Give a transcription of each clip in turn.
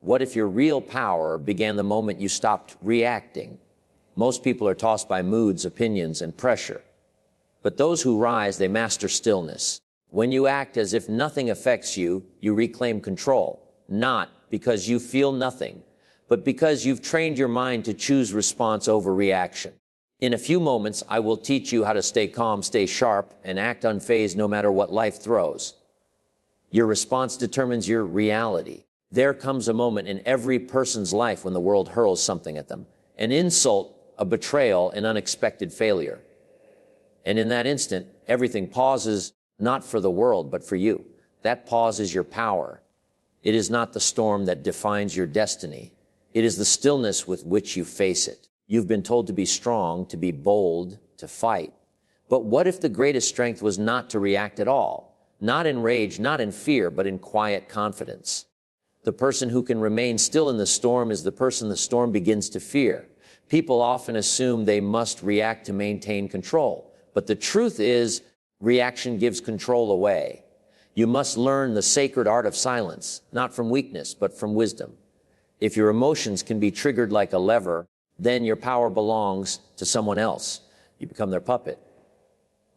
What if your real power began the moment you stopped reacting? Most people are tossed by moods, opinions, and pressure. But those who rise, they master stillness. When you act as if nothing affects you, you reclaim control, not because you feel nothing, but because you've trained your mind to choose response over reaction. In a few moments, I will teach you how to stay calm, stay sharp, and act unfazed no matter what life throws. Your response determines your reality. There comes a moment in every person's life when the world hurls something at them, an insult, a betrayal, an unexpected failure. And in that instant, everything pauses, not for the world, but for you. That pause is your power. It is not the storm that defines your destiny. It is the stillness with which you face it. You've been told to be strong, to be bold, to fight. But what if the greatest strength was not to react at all? Not in rage, not in fear, but in quiet confidence. The person who can remain still in the storm is the person the storm begins to fear. People often assume they must react to maintain control. But the truth is, reaction gives control away. You must learn the sacred art of silence, not from weakness, but from wisdom. If your emotions can be triggered like a lever, then your power belongs to someone else. You become their puppet.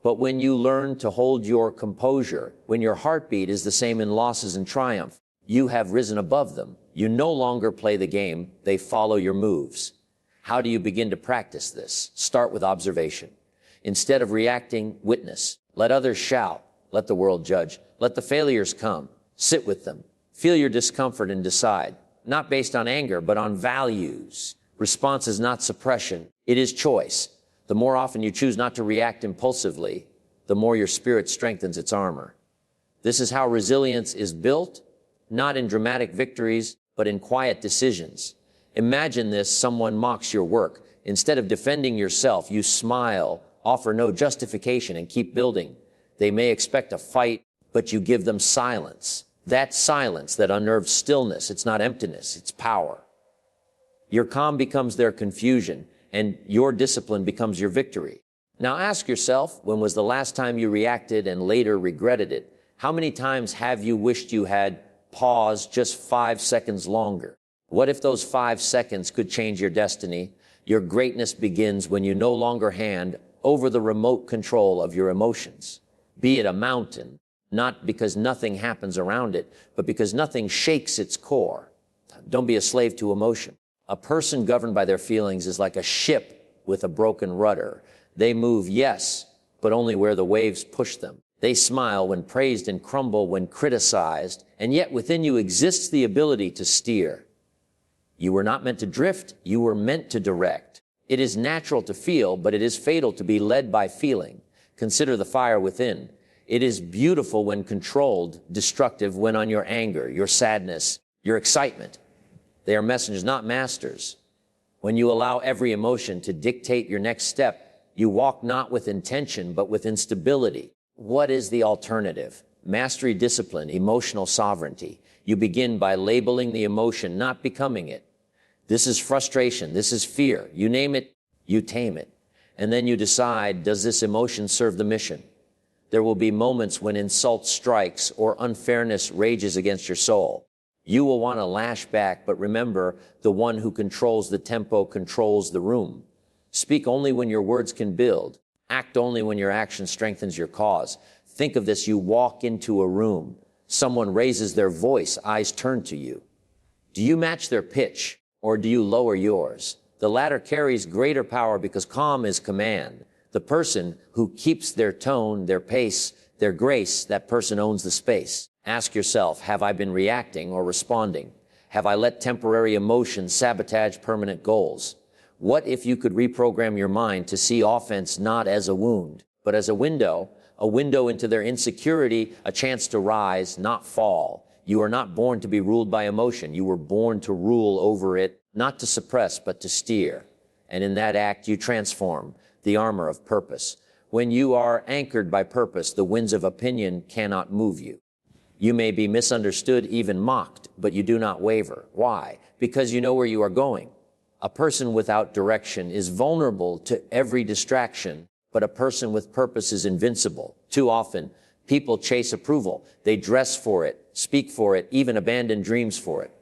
But when you learn to hold your composure, when your heartbeat is the same in losses and triumph, you have risen above them. You no longer play the game, they follow your moves. How do you begin to practice this? Start with observation. Instead of reacting, witness. Let others shout. Let the world judge. Let the failures come. Sit with them. Feel your discomfort and decide. Not based on anger, but on values. Response is not suppression. It is choice. The more often you choose not to react impulsively, the more your spirit strengthens its armor. This is how resilience is built, not in dramatic victories, but in quiet decisions. Imagine this: someone mocks your work. Instead of defending yourself, you smile, offer no justification, and keep building. They may expect a fight, but you give them silence. That silence, that unnerved stillness, it's not emptiness, it's power. Your calm becomes their confusion, and your discipline becomes your victory. Now ask yourself, when was the last time you reacted and later regretted it? How many times have you wished you had paused just 5 seconds longer? What if those 5 seconds could change your destiny? Your greatness begins when you no longer hand over the remote control of your emotions. Be it a mountain, not because nothing happens around it, but because nothing shakes its core. Don't be a slave to emotion. A person governed by their feelings is like a ship with a broken rudder. They move, yes, but only where the waves push them. They smile when praised and crumble when criticized, and yet within you exists the ability to steer. You were not meant to drift, you were meant to direct. It is natural to feel, but it is fatal to be led by feeling. Consider the fire within. It is beautiful when controlled, destructive when on your anger, your sadness, your excitement. They are messengers, not masters. When you allow every emotion to dictate your next step, you walk not with intention, but with instability. What is the alternative? Mastery, discipline, emotional sovereignty. You begin by labeling the emotion, not becoming it. This is frustration. This is fear. You name it, you tame it. And then you decide, does this emotion serve the mission? There will be moments when insult strikes or unfairness rages against your soul. You will want to lash back, but remember, the one who controls the tempo controls the room. Speak only when your words can build. Act only when your action strengthens your cause. Think of this: you walk into a room. Someone raises their voice, eyes turn to you. Do you match their pitch, or do you lower yours? The latter carries greater power because calm is command. The person who keeps their tone, their pace, their grace, that person owns the space. Ask yourself, have I been reacting or responding? Have I let temporary emotions sabotage permanent goals? What if you could reprogram your mind to see offense not as a wound, but as a window into their insecurity, a chance to rise, not fall? You are not born to be ruled by emotion. You were born to rule over it, not to suppress, but to steer. And in that act, you transform the armor of purpose. When you are anchored by purpose, the winds of opinion cannot move you. You may be misunderstood, even mocked, but you do not waver. Why? Because you know where you are going. A person without direction is vulnerable to every distraction, but a person with purpose is invincible. Too often, people chase approval. They dress for it, speak for it, even abandon dreams for it.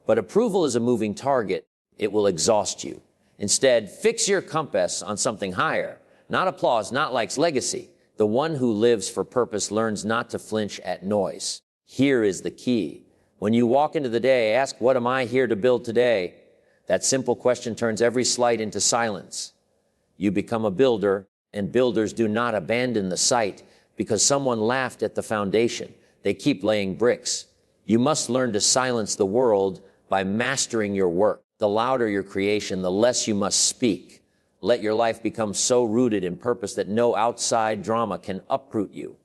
But approval is a moving target. It will exhaust you. Instead, fix your compass on something higher. Not applause, not likes, legacy. The one who lives for purpose learns not to flinch at noise. Here is the key. When you walk into the day, ask, what am I here to build today? That simple question turns every slight into silence. You become a builder, and builders do not abandon the site because someone laughed at the foundation. They keep laying bricks. You must learn to silence the world by mastering your work. The louder your creation, the less you must speak. Let your life become so rooted in purpose that no outside drama can uproot you.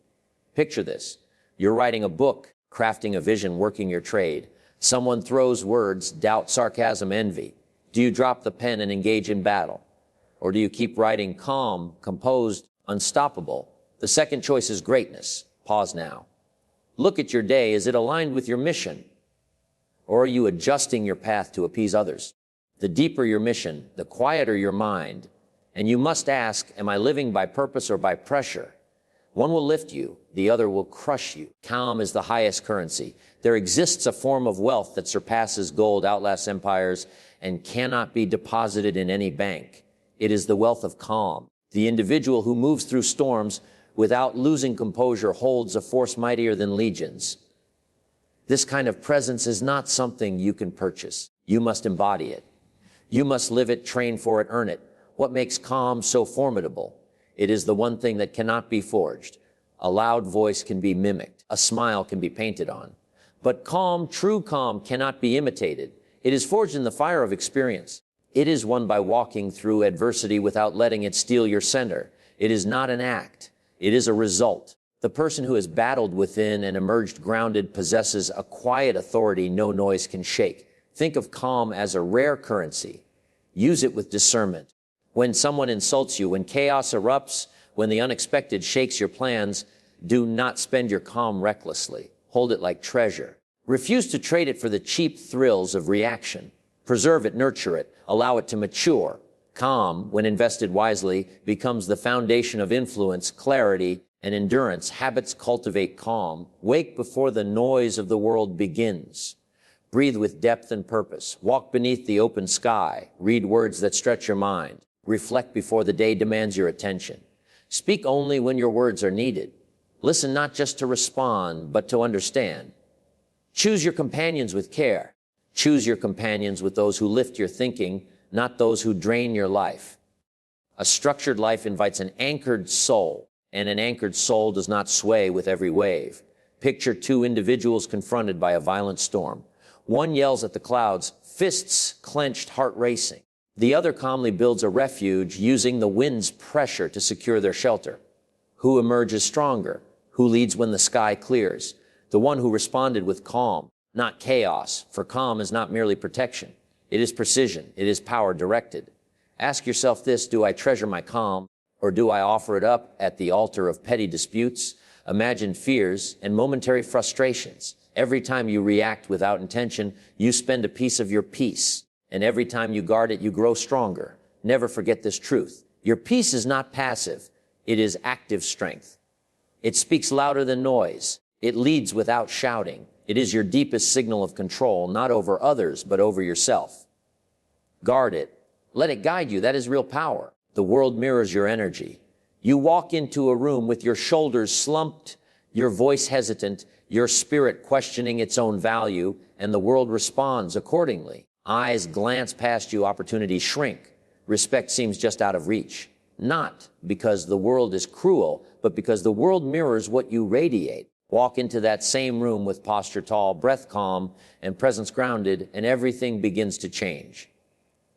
Picture this. You're writing a book, crafting a vision, working your trade. Someone throws words, doubt, sarcasm, envy. Do you drop the pen and engage in battle? Or do you keep writing calm, composed, unstoppable? The second choice is greatness. Pause now. Look at your day. Is it aligned with your mission? Or are you adjusting your path to appease others? The deeper your mission, the quieter your mind. And you must ask, am I living by purpose or by pressure? One will lift you, the other will crush you. Calm is the highest currency. There exists a form of wealth that surpasses gold, outlasts empires, and cannot be deposited in any bank. It is the wealth of calm. The individual who moves through storms without losing composure holds a force mightier than legions. This kind of presence is not something you can purchase. You must embody it. You must live it, train for it, earn it. What makes calm so formidable? It is the one thing that cannot be forged. A loud voice can be mimicked. A smile can be painted on. But calm, true calm, cannot be imitated. It is forged in the fire of experience. It is won by walking through adversity without letting it steal your center. It is not an act. It is a result. The person who has battled within and emerged grounded possesses a quiet authority no noise can shake. Think of calm as a rare currency. Use it with discernment. When someone insults you, when chaos erupts, when the unexpected shakes your plans, do not spend your calm recklessly. Hold it like treasure. Refuse to trade it for the cheap thrills of reaction. Preserve it, nurture it, allow it to mature. Calm, when invested wisely, becomes the foundation of influence, clarity, and endurance. Habits cultivate calm. Wake before the noise of the world begins. Breathe with depth and purpose. Walk beneath the open sky. Read words that stretch your mind. Reflect before the day demands your attention. Speak only when your words are needed. Listen not just to respond, but to understand. Choose your companions with care. Choose your companions with those who lift your thinking, not those who drain your life. A structured life invites an anchored soul, and an anchored soul does not sway with every wave. Picture two individuals confronted by a violent storm. One yells at the clouds, fists clenched, heart racing. The other calmly builds a refuge, using the wind's pressure to secure their shelter. Who emerges stronger? Who leads when the sky clears? The one who responded with calm, not chaos, for calm is not merely protection. It is precision. It is power directed. Ask yourself this: do I treasure my calm, or do I offer it up at the altar of petty disputes, imagined fears, and momentary frustrations? Every time you react without intention, you spend a piece of your peace. And every time you guard it, you grow stronger. Never forget this truth. Your peace is not passive. It is active strength. It speaks louder than noise. It leads without shouting. It is your deepest signal of control, not over others, but over yourself. Guard it. Let it guide you. That is real power. The world mirrors your energy. You walk into a room with your shoulders slumped, your voice hesitant, your spirit questioning its own value, and the world responds accordingly. Eyes glance past you, opportunities shrink. Respect seems just out of reach. Not because the world is cruel, but because the world mirrors what you radiate. Walk into that same room with posture tall, breath calm, and presence grounded, and everything begins to change.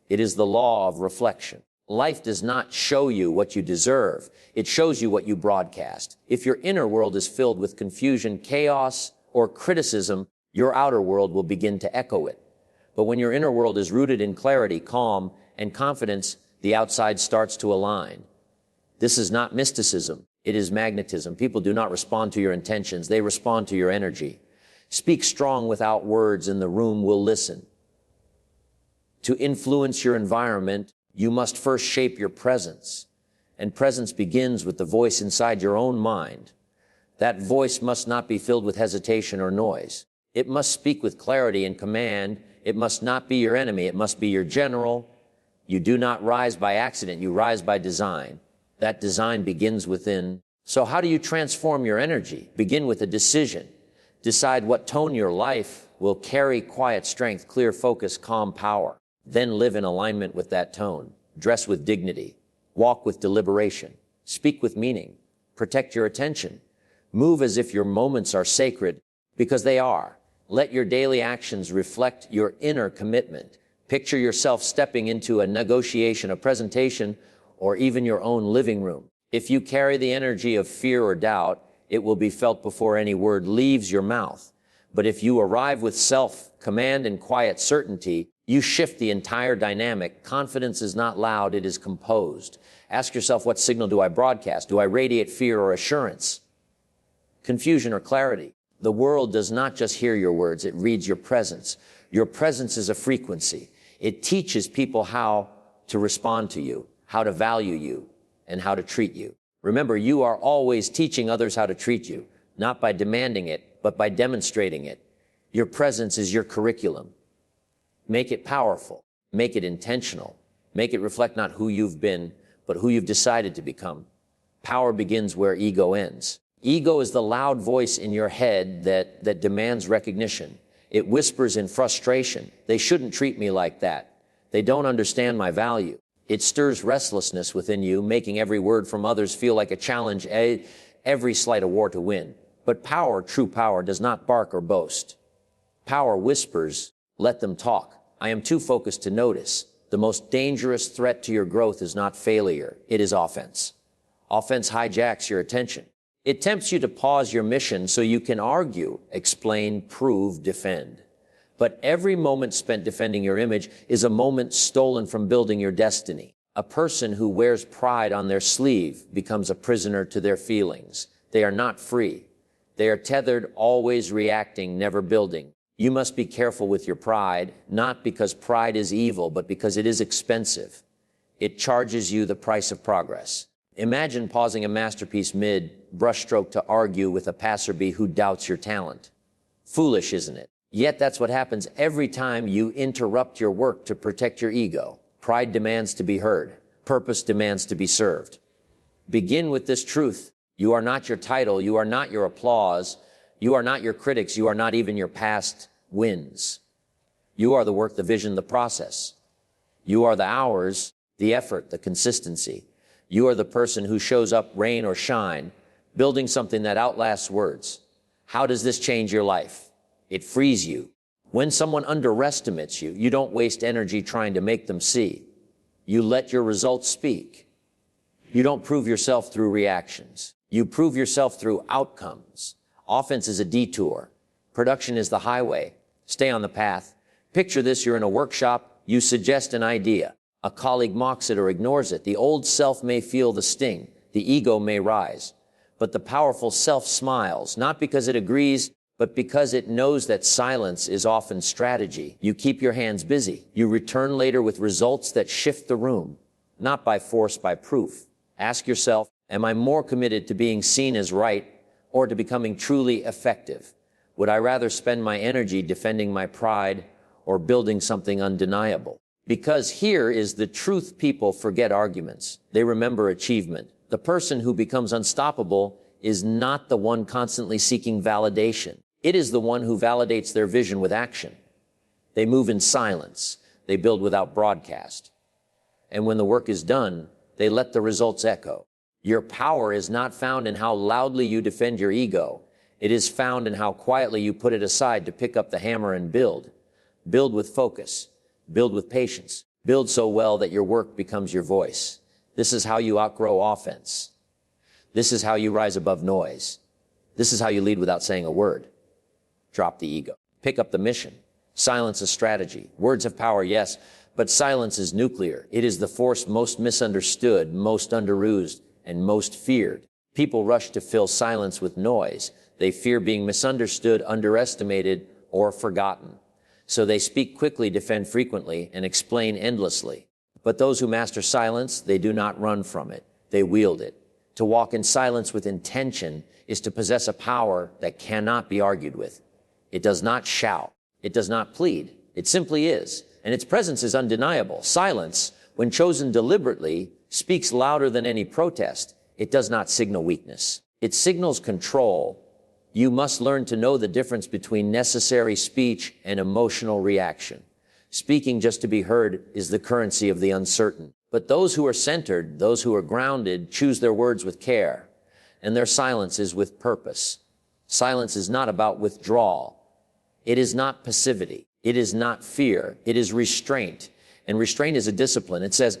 It is the law of reflection. Life does not show you what you deserve. It shows you what you broadcast. If your inner world is filled with confusion, chaos, or criticism, your outer world will begin to echo it. But when your inner world is rooted in clarity, calm, and confidence, the outside starts to align. This is not mysticism. It is magnetism. People do not respond to your intentions. They respond to your energy. Speak strong without words, and the room will listen. To influence your environment, you must first shape your presence. And presence begins with the voice inside your own mind. That voice must not be filled with hesitation or noise. It must speak with clarity and command. It must not be your enemy. It must be your general. You do not rise by accident. You rise by design. That design begins within. So how do you transform your energy? Begin with a decision. Decide what tone your life will carry: quiet strength, clear focus, calm power. Then live in alignment with that tone. Dress with dignity. Walk with deliberation. Speak with meaning. Protect your attention. Move as if your moments are sacred, because they are. Let your daily actions reflect your inner commitment. Picture yourself stepping into a negotiation, a presentation, or even your own living room. If you carry the energy of fear or doubt, it will be felt before any word leaves your mouth. But if you arrive with self-command and quiet certainty, you shift the entire dynamic. Confidence is not loud, it is composed. Ask yourself, what signal do I broadcast? Do I radiate fear or assurance? Confusion or clarity? The world does not just hear your words, it reads your presence. Your presence is a frequency. It teaches people how to respond to you, how to value you, and how to treat you. Remember, you are always teaching others how to treat you, not by demanding it, but by demonstrating it. Your presence is your curriculum. Make it powerful. Make it intentional. Make it reflect not who you've been, but who you've decided to become. Power begins where ego ends. Ego is the loud voice in your head that demands recognition. It whispers in frustration. They shouldn't treat me like that. They don't understand my value. It stirs restlessness within you, making every word from others feel like a challenge, every slight a war to win. But power, true power, does not bark or boast. Power whispers, let them talk. I am too focused to notice. The most dangerous threat to your growth is not failure, it is offense. Offense hijacks your attention. It tempts you to pause your mission so you can argue, explain, prove, defend. But every moment spent defending your image is a moment stolen from building your destiny. A person who wears pride on their sleeve becomes a prisoner to their feelings. They are not free. They are tethered, always reacting, never building. You must be careful with your pride, not because pride is evil, but because it is expensive. It charges you the price of progress. Imagine pausing a masterpiece mid-brushstroke to argue with a passerby who doubts your talent. Foolish, isn't it? Yet that's what happens every time you interrupt your work to protect your ego. Pride demands to be heard. Purpose demands to be served. Begin with this truth. You are not your title. You are not your applause. You are not your critics. You are not even your past wins. You are the work, the vision, the process. You are the hours, the effort, the consistency. You are the person who shows up rain or shine, building something that outlasts words. How does this change your life? It frees you. When someone underestimates you, you don't waste energy trying to make them see. You let your results speak. You don't prove yourself through reactions. You prove yourself through outcomes. Offense is a detour. Production is the highway. Stay on the path. Picture this, you're in a workshop, you suggest an idea. A colleague mocks it or ignores it. The old self may feel the sting. The ego may rise. But the powerful self smiles, not because it agrees, but because it knows that silence is often strategy. You keep your hands busy. You return later with results that shift the room, not by force, by proof. Ask yourself, am I more committed to being seen as right or to becoming truly effective? Would I rather spend my energy defending my pride or building something undeniable? Because here is the truth: people forget arguments. They remember achievement. The person who becomes unstoppable is not the one constantly seeking validation. It is the one who validates their vision with action. They move in silence. They build without broadcast. And when the work is done, they let the results echo. Your power is not found in how loudly you defend your ego. It is found in how quietly you put it aside to pick up the hammer and build. Build with focus. Build with patience. Build so well that your work becomes your voice. This is how you outgrow offense. This is how you rise above noise. This is how you lead without saying a word. Drop the ego. Pick up the mission. Silence is strategy. Words have power, yes, but silence is nuclear. It is the force most misunderstood, most underused, and most feared. People rush to fill silence with noise. They fear being misunderstood, underestimated, or forgotten. So they speak quickly, defend frequently, and explain endlessly. But those who master silence, they do not run from it. They wield it. To walk in silence with intention is to possess a power that cannot be argued with. It does not shout. It does not plead. It simply is. And its presence is undeniable. Silence, when chosen deliberately, speaks louder than any protest. It does not signal weakness. It signals control. You must learn to know the difference between necessary speech and emotional reaction. Speaking just to be heard is the currency of the uncertain. But those who are centered, those who are grounded, choose their words with care, and their silence is with purpose. Silence is not about withdrawal. It is not passivity. It is not fear. It is restraint. And restraint is a discipline. It says,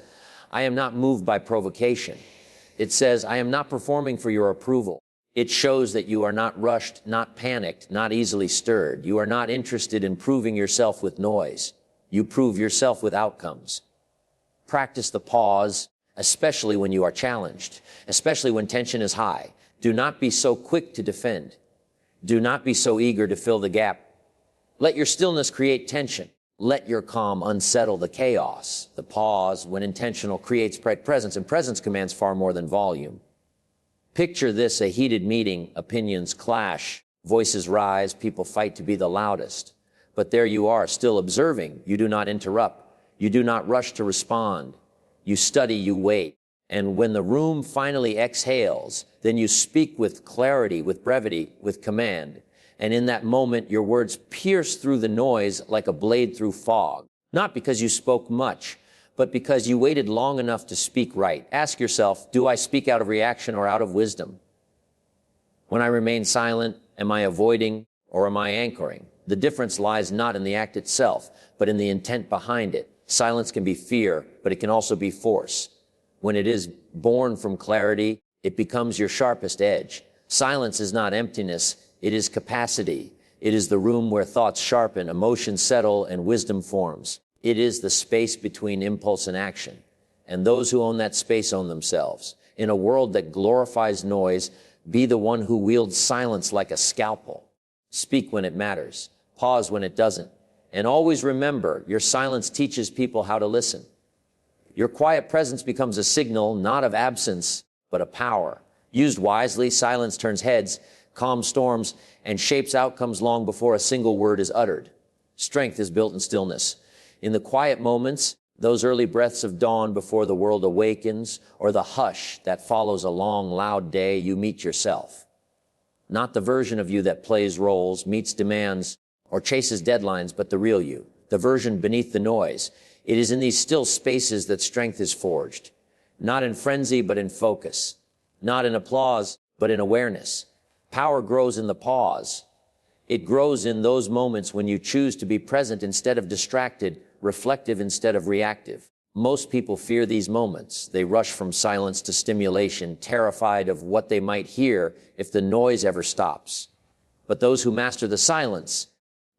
I am not moved by provocation. It says, I am not performing for your approval. It shows that you are not rushed, not panicked, not easily stirred. You are not interested in proving yourself with noise. You prove yourself with outcomes. Practice the pause, especially when you are challenged, especially when tension is high. Do not be so quick to defend. Do not be so eager to fill the gap. Let your stillness create tension. Let your calm unsettle the chaos. The pause, when intentional, creates presence, and presence commands far more than volume. Picture this, a heated meeting, opinions clash, voices rise, people fight to be the loudest. But there you are, still observing. You do not interrupt. You do not rush to respond. You study, you wait. And when the room finally exhales, then you speak with clarity, with brevity, with command. And in that moment, your words pierce through the noise like a blade through fog. Not because you spoke much, but because you waited long enough to speak right. Ask yourself, do I speak out of reaction or out of wisdom? When I remain silent, am I avoiding or am I anchoring? The difference lies not in the act itself, but in the intent behind it. Silence can be fear, but it can also be force. When it is born from clarity, it becomes your sharpest edge. Silence is not emptiness. It is capacity. It is the room where thoughts sharpen, emotions settle, and wisdom forms. It is the space between impulse and action. And those who own that space own themselves. In a world that glorifies noise, be the one who wields silence like a scalpel. Speak when it matters. Pause when it doesn't. And always remember, your silence teaches people how to listen. Your quiet presence becomes a signal not of absence, but of power. Used wisely, silence turns heads, calms storms, and shapes outcomes long before a single word is uttered. Strength is built in stillness. In the quiet moments, those early breaths of dawn before the world awakens, or the hush that follows a long, loud day, you meet yourself. Not the version of you that plays roles, meets demands, or chases deadlines, but the real you, the version beneath the noise. It is in these still spaces that strength is forged. Not in frenzy, but in focus. Not in applause, but in awareness. Power grows in the pause. It grows in those moments when you choose to be present instead of distracted, reflective instead of reactive. Most people fear these moments. They rush from silence to stimulation, terrified of what they might hear if the noise ever stops. But those who master the silence,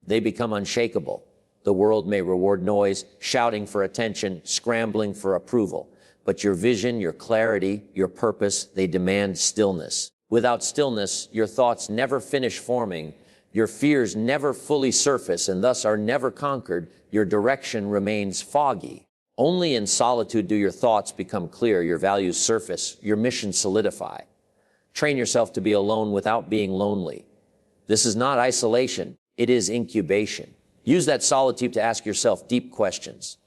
they become unshakable. The world may reward noise, shouting for attention, scrambling for approval. But your vision, your clarity, your purpose, they demand stillness. Without stillness, your thoughts never finish forming, your fears never fully surface and thus are never conquered, your direction remains foggy. Only in solitude do your thoughts become clear, your values surface, your mission solidify. Train yourself to be alone without being lonely. This is not isolation, it is incubation. Use that solitude to ask yourself deep questions.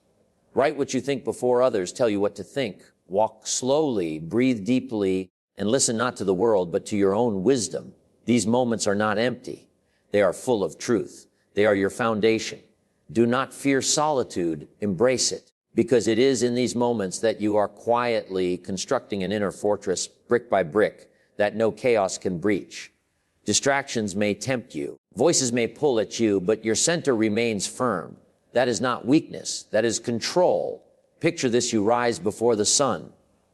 Write what you think before others tell you what to think. Walk slowly, breathe deeply, and listen not to the world, but to your own wisdom. These moments are not empty. They are full of truth. They are your foundation. Do not fear solitude. Embrace it, because it is in these moments that you are quietly constructing an inner fortress, brick by brick, that no chaos can breach. Distractions may tempt you. Voices may pull at you, but your center remains firm. That is not weakness. That is control. Picture this: you rise before the sun.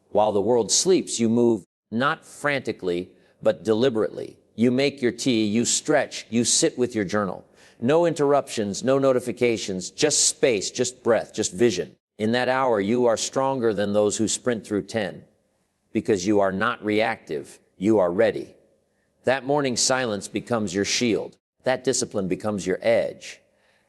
While the world sleeps, you move not frantically, but deliberately. You make your tea, you stretch, you sit with your journal. No interruptions, no notifications, just space, just breath, just vision. In that hour, you are stronger than those who sprint through 10, because you are not reactive, you are ready. That morning silence becomes your shield. That discipline becomes your edge.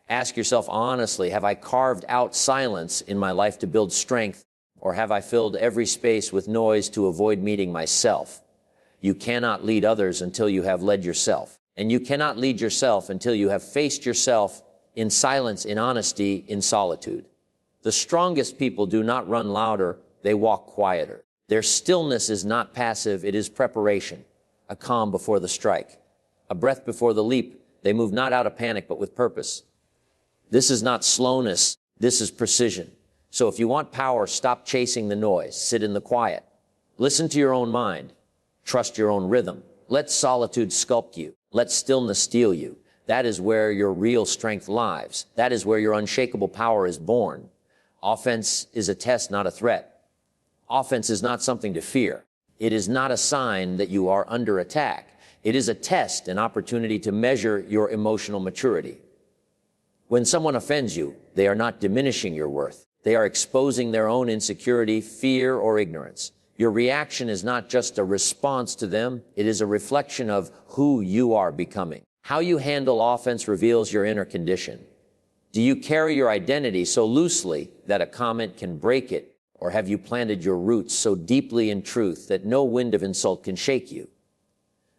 Ask yourself honestly, have I carved out silence in my life to build strength, or have I filled every space with noise to avoid meeting myself? You cannot lead others until you have led yourself. And you cannot lead yourself until you have faced yourself in silence, in honesty, in solitude. The strongest people do not run louder, they walk quieter. Their stillness is not passive, it is preparation, a calm before the strike, a breath before the leap. They move not out of panic, but with purpose. This is not slowness, this is precision. So if you want power, stop chasing the noise, sit in the quiet. Listen to your own mind, trust your own rhythm. Let solitude sculpt you, let stillness steel you. That is where your real strength lies. That is where your unshakable power is born. Offense is a test, not a threat. Offense is not something to fear. It is not a sign that you are under attack. It is a test, an opportunity to measure your emotional maturity. When someone offends you, they are not diminishing your worth. They are exposing their own insecurity, fear, or ignorance. Your reaction is not just a response to them. It is a reflection of who you are becoming. How you handle offense reveals your inner condition. Do you carry your identity so loosely that a comment can break it? Or have you planted your roots so deeply in truth that no wind of insult can shake you?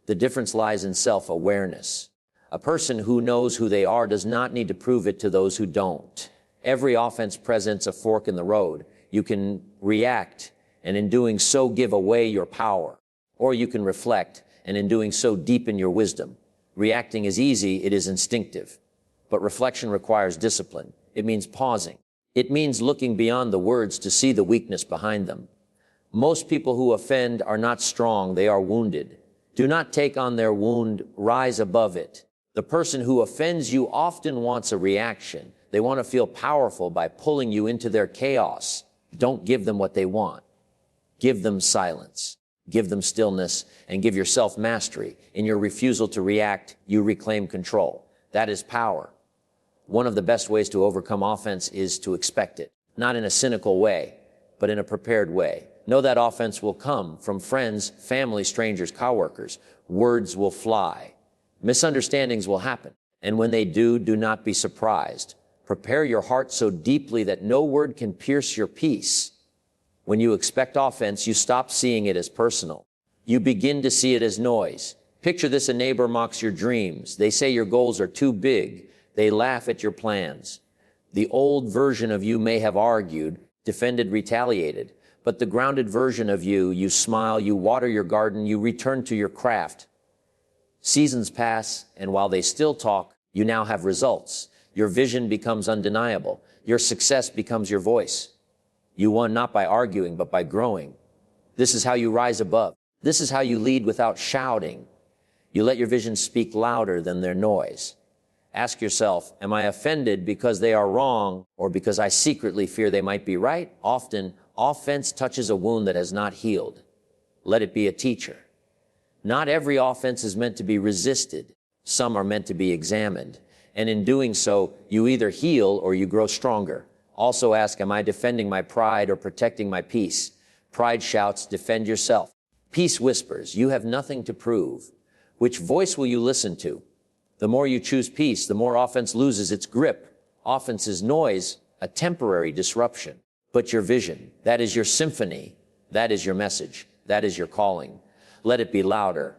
The difference lies in self-awareness. A person who knows who they are does not need to prove it to those who don't. Every offense presents a fork in the road. You can react, and in doing so give away your power. Or you can reflect, and in doing so deepen your wisdom. Reacting is easy, it is instinctive. But reflection requires discipline. It means pausing. It means looking beyond the words to see the weakness behind them. Most people who offend are not strong, they are wounded. Do not take on their wound, rise above it. The person who offends you often wants a reaction. They want to feel powerful by pulling you into their chaos. Don't give them what they want. Give them silence. Give them stillness, and give yourself mastery. In your refusal to react, you reclaim control. That is power. One of the best ways to overcome offense is to expect it, not in a cynical way, but in a prepared way. Know that offense will come from friends, family, strangers, coworkers. Words will fly. Misunderstandings will happen. And when they do not be surprised. Prepare your heart so deeply that no word can pierce your peace. When you expect offense, you stop seeing it as personal. You begin to see it as noise. Picture this: a neighbor mocks your dreams. They say your goals are too big. They laugh at your plans. The old version of you may have argued, defended, retaliated. But the grounded version of you, you smile, you water your garden, you return to your craft. Seasons pass, and while they still talk, you now have results. Your vision becomes undeniable. Your success becomes your voice. You won not by arguing, but by growing. This is how you rise above. This is how you lead without shouting. You let your vision speak louder than their noise. Ask yourself, am I offended because they are wrong or because I secretly fear they might be right? Often, offense touches a wound that has not healed. Let it be a teacher. Not every offense is meant to be resisted. Some are meant to be examined. And in doing so, you either heal or you grow stronger. Also ask, am I defending my pride or protecting my peace? Pride shouts, defend yourself. Peace whispers, you have nothing to prove. Which voice will you listen to? The more you choose peace, the more offense loses its grip. Offense is noise, a temporary disruption. But your vision, that is your symphony, that is your message, that is your calling. Let it be louder.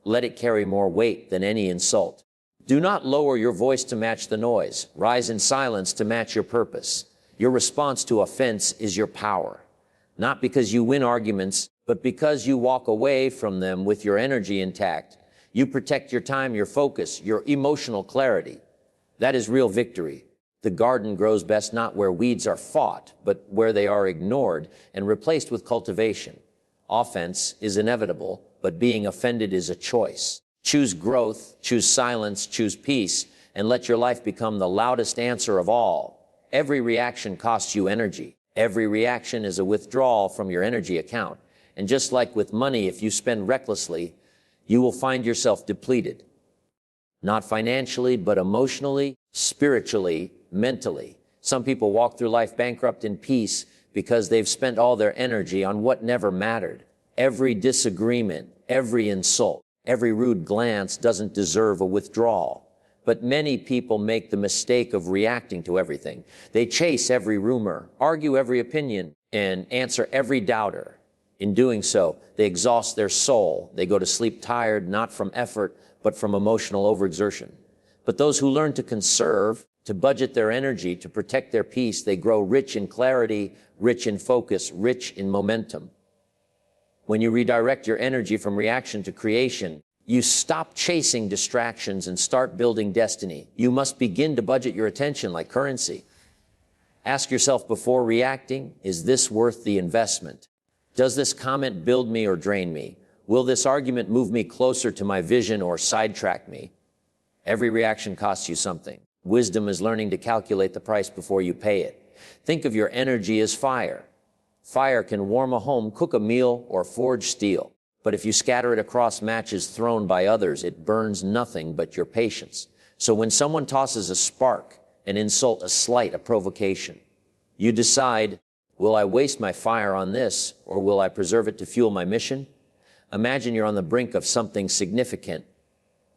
Let it carry more weight than any insult. Do not lower your voice to match the noise. Rise in silence to match your purpose. Your response to offense is your power. Not because you win arguments, but because you walk away from them with your energy intact. You protect your time, your focus, your emotional clarity. That is real victory. The garden grows best not where weeds are fought, but where they are ignored and replaced with cultivation. Offense is inevitable, but being offended is a choice. Choose growth, choose silence, choose peace, and let your life become the loudest answer of all. Every reaction costs you energy. Every reaction is a withdrawal from your energy account. And just like with money, if you spend recklessly, you will find yourself depleted. Not financially, but emotionally, spiritually, mentally. Some people walk through life bankrupt in peace because they've spent all their energy on what never mattered. Every disagreement, every insult, every rude glance doesn't deserve a withdrawal. But many people make the mistake of reacting to everything. They chase every rumor, argue every opinion, and answer every doubter. In doing so, they exhaust their soul. They go to sleep tired, not from effort, but from emotional overexertion. But those who learn to conserve, to budget their energy, to protect their peace. They grow rich in clarity, rich in focus, rich in momentum. When you redirect your energy from reaction to creation, you stop chasing distractions and start building destiny. You must begin to budget your attention like currency. Ask yourself before reacting, is this worth the investment? Does this comment build me or drain me? Will this argument move me closer to my vision or sidetrack me? Every reaction costs you something. Wisdom is learning to calculate the price before you pay it. Think of your energy as fire. Fire can warm a home, cook a meal, or forge steel. But if you scatter it across matches thrown by others, it burns nothing but your patience. So when someone tosses a spark, an insult, a slight, a provocation, you decide, will I waste my fire on this, or will I preserve it to fuel my mission? Imagine you're on the brink of something significant,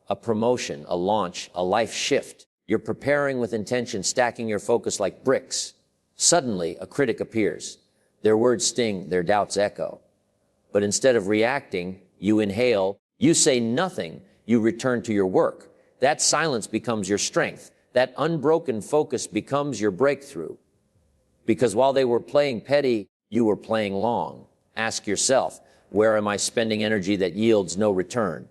a promotion, a launch, a life shift. You're preparing with intention, stacking your focus like bricks. Suddenly, a critic appears. Their words sting, their doubts echo. But instead of reacting, you inhale, you say nothing, you return to your work. That silence becomes your strength. That unbroken focus becomes your breakthrough. Because while they were playing petty, you were playing long. Ask yourself, where am I spending energy that yields no return?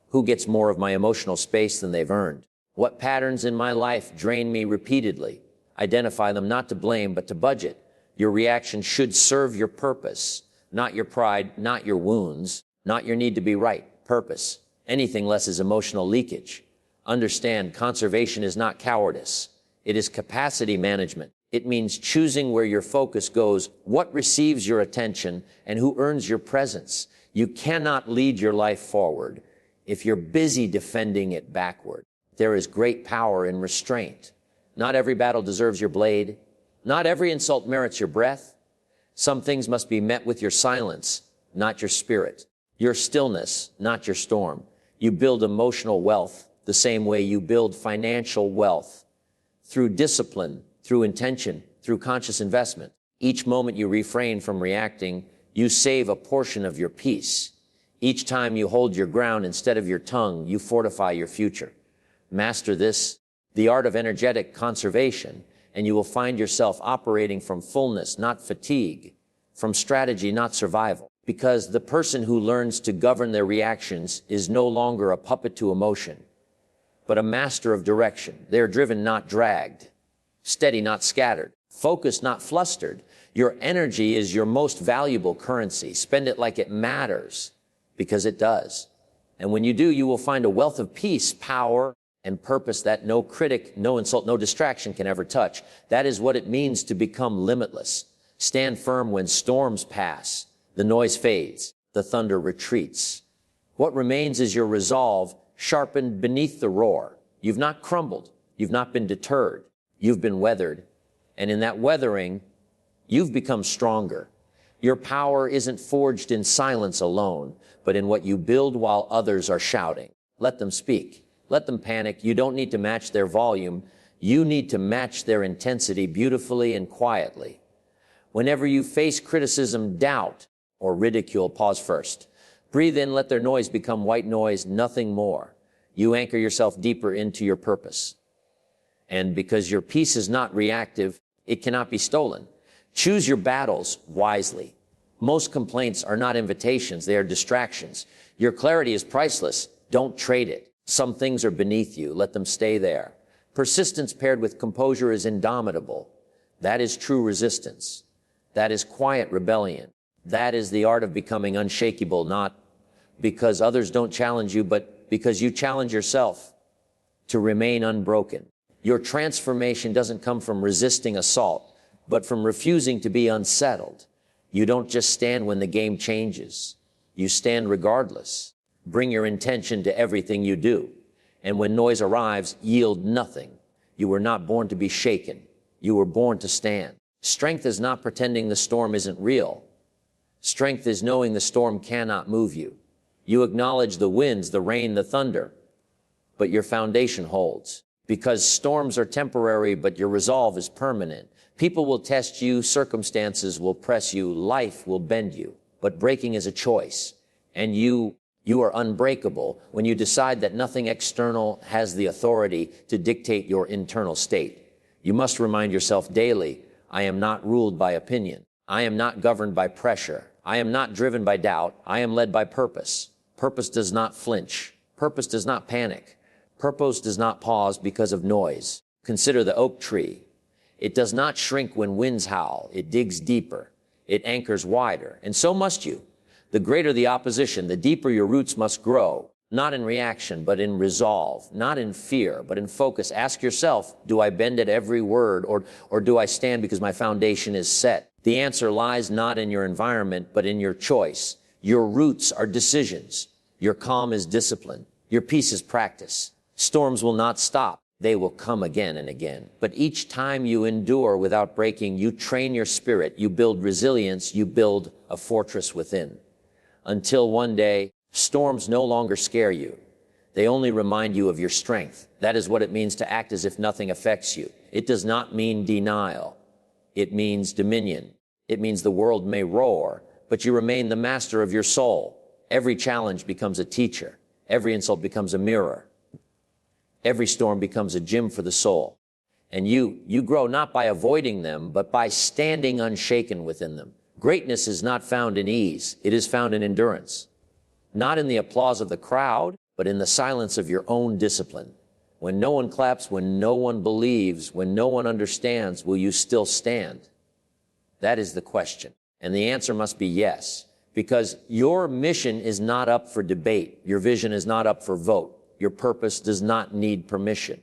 Who gets more of my emotional space than they've earned? What patterns in my life drain me repeatedly? Identify them, not to blame, but to budget. Your reaction should serve your purpose, not your pride, not your wounds, not your need to be right. Purpose. Anything less is emotional leakage. Understand, conservation is not cowardice. It is capacity management. It means choosing where your focus goes, what receives your attention, and who earns your presence. You cannot lead your life forward if you're busy defending it backward. There is great power in restraint. Not every battle deserves your blade. Not every insult merits your breath. Some things must be met with your silence, not your spirit. Your stillness, not your storm. You build emotional wealth the same way you build financial wealth. Through discipline, through intention, through conscious investment. Each moment you refrain from reacting, you save a portion of your peace. Each time you hold your ground instead of your tongue, you fortify your future. Master this, the art of energetic conservation, and you will find yourself operating from fullness, not fatigue, from strategy, not survival. Because the person who learns to govern their reactions is no longer a puppet to emotion, but a master of direction. They are driven, not dragged. Steady, not scattered. Focused, not flustered. Your energy is your most valuable currency. Spend it like it matters, because it does. And when you do, you will find a wealth of peace, power, and purpose that no critic, no insult, no distraction can ever touch. That is what it means to become limitless. Stand firm when storms pass. The noise fades. The thunder retreats. What remains is your resolve, sharpened beneath the roar. You've not crumbled. You've not been deterred. You've been weathered. And in that weathering, you've become stronger. Your power isn't forged in silence alone, but in what you build while others are shouting. Let them speak. Let them panic. You don't need to match their volume. You need to match their intensity beautifully and quietly. Whenever you face criticism, doubt, or ridicule, pause first. Breathe in, let their noise become white noise, nothing more. You anchor yourself deeper into your purpose. And because your peace is not reactive, it cannot be stolen. Choose your battles wisely. Most complaints are not invitations, they are distractions. Your clarity is priceless. Don't trade it. Some things are beneath you. Let them stay there. Persistence paired with composure is indomitable. That is true resistance. That is quiet rebellion. That is the art of becoming unshakable, not because others don't challenge you, but because you challenge yourself to remain unbroken. Your transformation doesn't come from resisting assault, but from refusing to be unsettled. You don't just stand when the game changes. You stand regardless. Bring your intention to everything you do. And when noise arrives, yield nothing. You were not born to be shaken. You were born to stand. Strength is not pretending the storm isn't real. Strength is knowing the storm cannot move you. You acknowledge the winds, the rain, the thunder, but your foundation holds. Because storms are temporary, but your resolve is permanent. People will test you, circumstances will press you, life will bend you. But breaking is a choice, and you You are unbreakable when you decide that nothing external has the authority to dictate your internal state. You must remind yourself daily, I am not ruled by opinion. I am not governed by pressure. I am not driven by doubt. I am led by purpose. Purpose does not flinch. Purpose does not panic. Purpose does not pause because of noise. Consider the oak tree. It does not shrink when winds howl. It digs deeper. It anchors wider. And so must you. The greater the opposition, the deeper your roots must grow, not in reaction, but in resolve, not in fear, but in focus. Ask yourself, do I bend at every word, or do I stand because my foundation is set? The answer lies not in your environment, but in your choice. Your roots are decisions. Your calm is discipline. Your peace is practice. Storms will not stop. They will come again and again. But each time you endure without breaking, you train your spirit, you build resilience, you build a fortress within. Until one day, storms no longer scare you. They only remind you of your strength. That is what it means to act as if nothing affects you. It does not mean denial. It means dominion. It means the world may roar, but you remain the master of your soul. Every challenge becomes a teacher. Every insult becomes a mirror. Every storm becomes a gym for the soul. And you grow not by avoiding them, but by standing unshaken within them. Greatness is not found in ease. It is found in endurance. Not in the applause of the crowd, but in the silence of your own discipline. When no one claps, when no one believes, when no one understands, will you still stand? That is the question. And the answer must be yes, because your mission is not up for debate. Your vision is not up for vote. Your purpose does not need permission.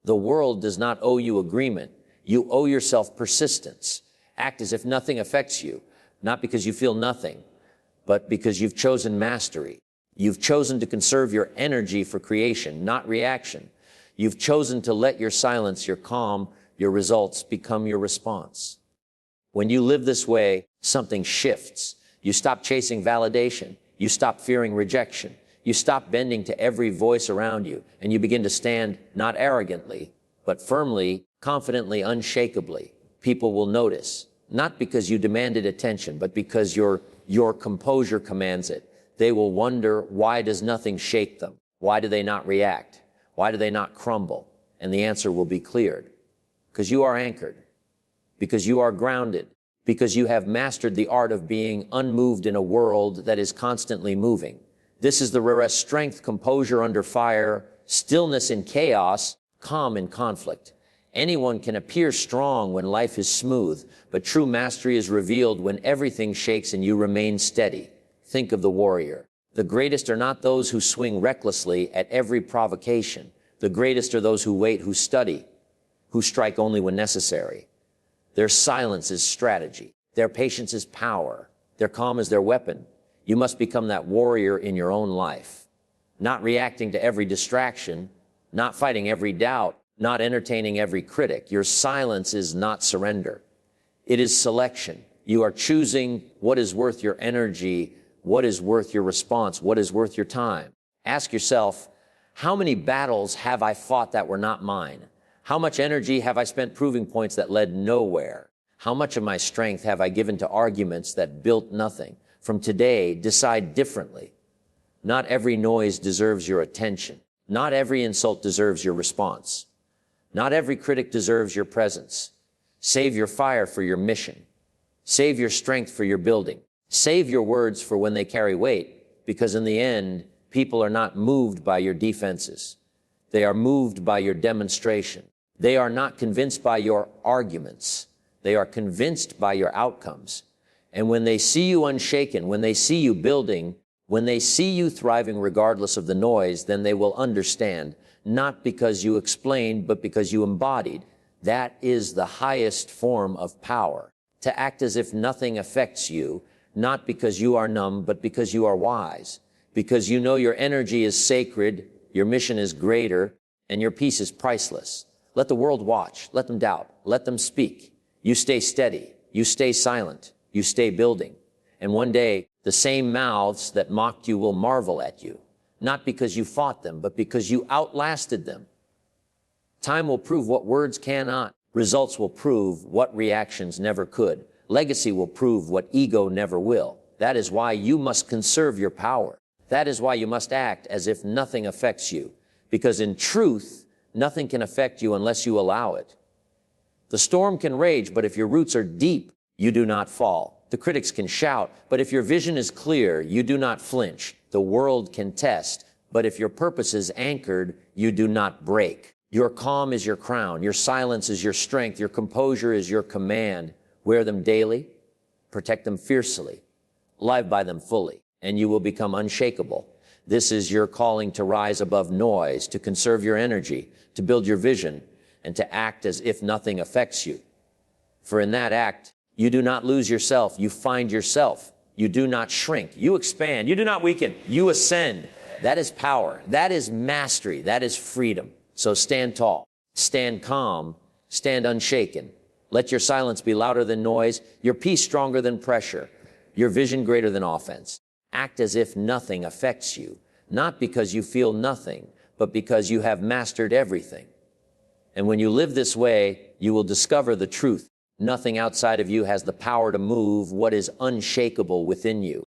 The world does not owe you agreement. You owe yourself persistence. Act as if nothing affects you, not because you feel nothing, but because you've chosen mastery. You've chosen to conserve your energy for creation, not reaction. You've chosen to let your silence, your calm, your results become your response. When you live this way, something shifts. You stop chasing validation. You stop fearing rejection. You stop bending to every voice around you, and you begin to stand not arrogantly, but firmly, confidently, unshakably. People will notice, not because you demanded attention, but because your composure commands it. They will wonder, why does nothing shake them? Why do they not react? Why do they not crumble? And the answer will be cleared. Because you are anchored. Because you are grounded. Because you have mastered the art of being unmoved in a world that is constantly moving. This is the rarest strength: composure under fire, stillness in chaos, calm in conflict. Anyone can appear strong when life is smooth, but true mastery is revealed when everything shakes and you remain steady. Think of the warrior. The greatest are not those who swing recklessly at every provocation. The greatest are those who wait, who study, who strike only when necessary. Their silence is strategy. Their patience is power. Their calm is their weapon. You must become that warrior in your own life, not reacting to every distraction, not fighting every doubt, not entertaining every critic. Your silence is not surrender. It is selection. You are choosing what is worth your energy, what is worth your response, what is worth your time. Ask yourself, how many battles have I fought that were not mine? How much energy have I spent proving points that led nowhere? How much of my strength have I given to arguments that built nothing? From today, decide differently. Not every noise deserves your attention. Not every insult deserves your response. Not every critic deserves your presence. Save your fire for your mission. Save your strength for your building. Save your words for when they carry weight, because in the end, people are not moved by your defenses. They are moved by your demonstration. They are not convinced by your arguments. They are convinced by your outcomes. And when they see you unshaken, when they see you building, when they see you thriving regardless of the noise, then they will understand, not because you explained, but because you embodied. That is the highest form of power. To act as if nothing affects you, not because you are numb, but because you are wise. Because you know your energy is sacred, your mission is greater, and your peace is priceless. Let the world watch. Let them doubt. Let them speak. You stay steady. You stay silent. You stay building. And one day, the same mouths that mocked you will marvel at you, not because you fought them, but because you outlasted them. Time will prove what words cannot. Results will prove what reactions never could. Legacy will prove what ego never will. That is why you must conserve your power. That is why you must act as if nothing affects you, because in truth, nothing can affect you unless you allow it. The storm can rage, but if your roots are deep, you do not fall. The critics can shout, but if your vision is clear, you do not flinch. The world can test, but if your purpose is anchored, you do not break. Your calm is your crown. Your silence is your strength. Your composure is your command. Wear them daily. Protect them fiercely. Live by them fully, and you will become unshakable. This is your calling to rise above noise, to conserve your energy, to build your vision, and to act as if nothing affects you. For in that act, you do not lose yourself. You find yourself. You do not shrink. You expand. You do not weaken. You ascend. That is power. That is mastery. That is freedom. So stand tall, stand calm, stand unshaken. Let your silence be louder than noise, your peace stronger than pressure, your vision greater than offense. Act as if nothing affects you, not because you feel nothing, but because you have mastered everything. And when you live this way, you will discover the truth. Nothing outside of you has the power to move what is unshakable within you.